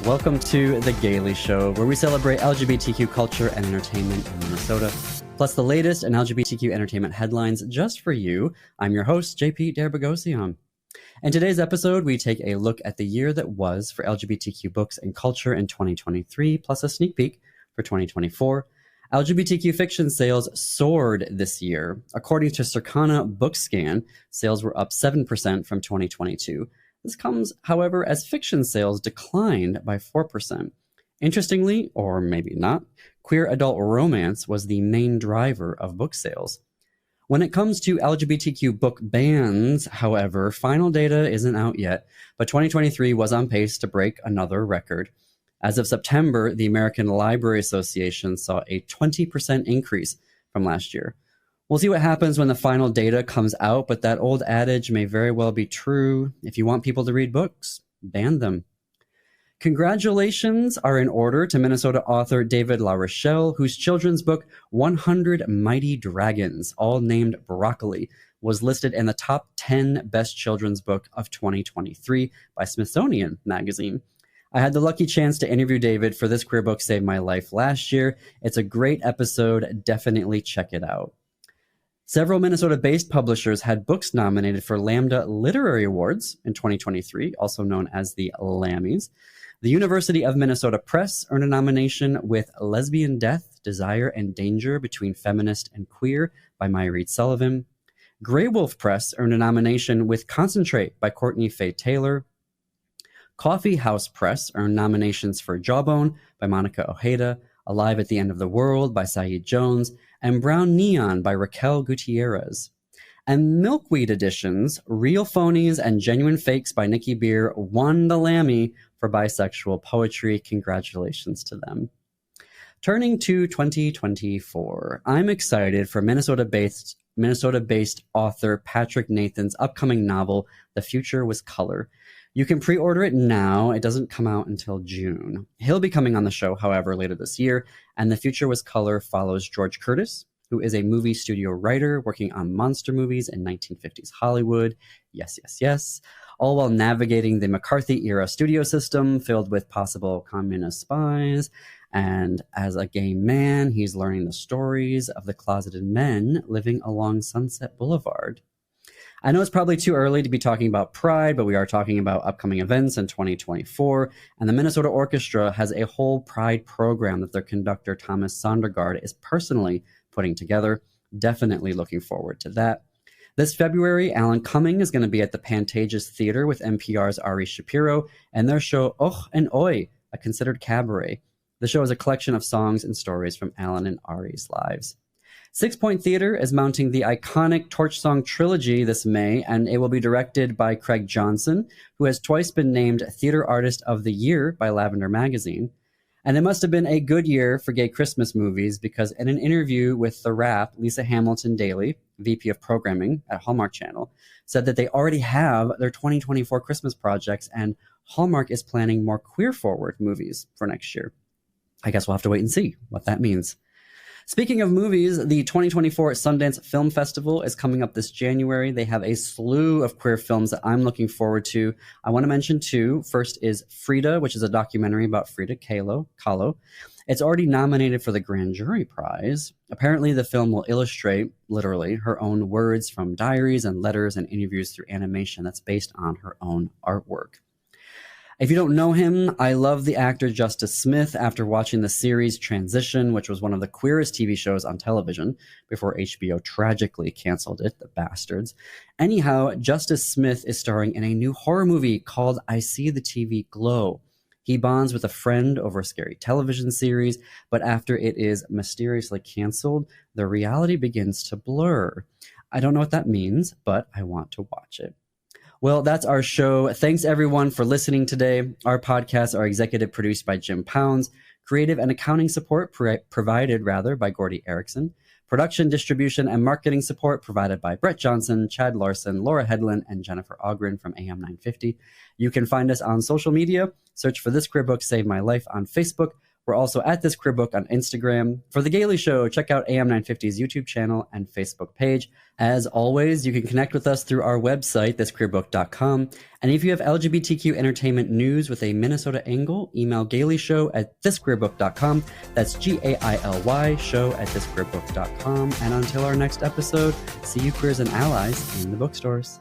Welcome to The Gaily Show, where we celebrate LGBTQ culture and entertainment in Minnesota, plus the latest in LGBTQ entertainment headlines just for you. I'm your host, JP Darbogosian. In today's episode, we take a look at the year that was for LGBTQ books and culture in 2023, plus a sneak peek for 2024. LGBTQ fiction sales soared this year. According to Circana BookScan, sales were up 7% from 2022. This comes, however, as fiction sales declined by 4%. Interestingly, or maybe not, queer adult romance was the main driver of book sales. When it comes to LGBTQ book bans, however, final data isn't out yet, but 2023 was on pace to break another record. As of September, the American Library Association saw a 20% increase from last year. We'll see what happens when the final data comes out, but that old adage may very well be true. If you want people to read books, ban them. Congratulations are in order to Minnesota author David LaRochelle, whose children's book 100 Mighty Dragons, all named Broccoli, was listed in the top 10 best children's book of 2023 by Smithsonian Magazine. I had the lucky chance to interview David for This Queer Book Saved My Life last year. It's a great episode. Definitely check it out. Several Minnesota-based publishers had books nominated for Lambda Literary Awards in 2023, also known as the LAMMYs. The University of Minnesota Press earned a nomination with Lesbian Death, Desire, and Danger Between Feminist and Queer by Maya Reed Sullivan. Grey Wolf Press earned a nomination with Concentrate by Courtney Faye Taylor. Coffee House Press earned nominations for Jawbone by Monica Ojeda, Alive at the End of the World by Saeed Jones, and Brown Neon by Raquel Gutierrez. And Milkweed Editions, Real Phonies and Genuine Fakes by Nikki Beer won the Lammy for bisexual poetry. Congratulations to them. Turning to 2024, I'm excited for Minnesota-based author Patrick Nathan's upcoming novel, The Future Was Color. You can pre-order it now. It doesn't come out until June. He'll be coming on the show, however, later this year. And The Future Was Color follows George Curtis, who is a movie studio writer working on monster movies in 1950s Hollywood. Yes, yes, yes. All while navigating the McCarthy-era studio system filled with possible communist spies. And as a gay man, he's learning the stories of the closeted men living along Sunset Boulevard. I know it's probably too early to be talking about Pride, but we are talking about upcoming events in 2024, and the Minnesota Orchestra has a whole Pride program that their conductor, Thomas Sondergaard, is personally putting together. Definitely looking forward to that. This February, Alan Cumming is going to be at the Pantages Theater with NPR's Ari Shapiro and their show Och and Oi, a considered cabaret. The show is a collection of songs and stories from Alan and Ari's lives. Six Point Theater is mounting the iconic Torch Song Trilogy this May, and it will be directed by Craig Johnson, who has twice been named Theater Artist of the Year by Lavender Magazine. And it must have been a good year for gay Christmas movies, because in an interview with The Wrap, Lisa Hamilton Daly, VP of Programming at Hallmark Channel, said that they already have their 2024 Christmas projects, and Hallmark is planning more queer-forward movies for next year. I guess we'll have to wait and see what that means. Speaking of movies, the 2024 Sundance Film Festival is coming up this January. They have a slew of queer films that I'm looking forward to. I want to mention two. First is Frida, which is a documentary about Frida Kahlo. It's already nominated for the Grand Jury Prize. Apparently, the film will illustrate, literally, her own words from diaries and letters and interviews through animation that's based on her own artwork. If you don't know him, I love the actor Justice Smith after watching the series Transition, which was one of the queerest TV shows on television before HBO tragically canceled it, the bastards. Anyhow, Justice Smith is starring in a new horror movie called I See the TV Glow. He bonds with a friend over a scary television series, but after it is mysteriously canceled, the reality begins to blur. I don't know what that means, but I want to watch it. Well, that's our show. Thanks, everyone, for listening today. Our podcasts are executive produced by Jim Pounds, creative and accounting support provided by Gordy Erickson, production, distribution, and marketing support provided by Brett Johnson, Chad Larson, Laura Hedlund, and Jennifer Ogren from AM 950. You can find us on social media. Search for This Queer Book Saved My Life on Facebook We're also at This Queer Book on Instagram. For The Gaily Show, check out AM950's YouTube channel and Facebook page. As always, you can connect with us through our website, thisqueerbook.com. And if you have LGBTQ entertainment news with a Minnesota angle, email gailyshow@thisqueerbook.com. That's GAILY show@thisqueerbook.com. And until our next episode, see you queers and allies in the bookstores.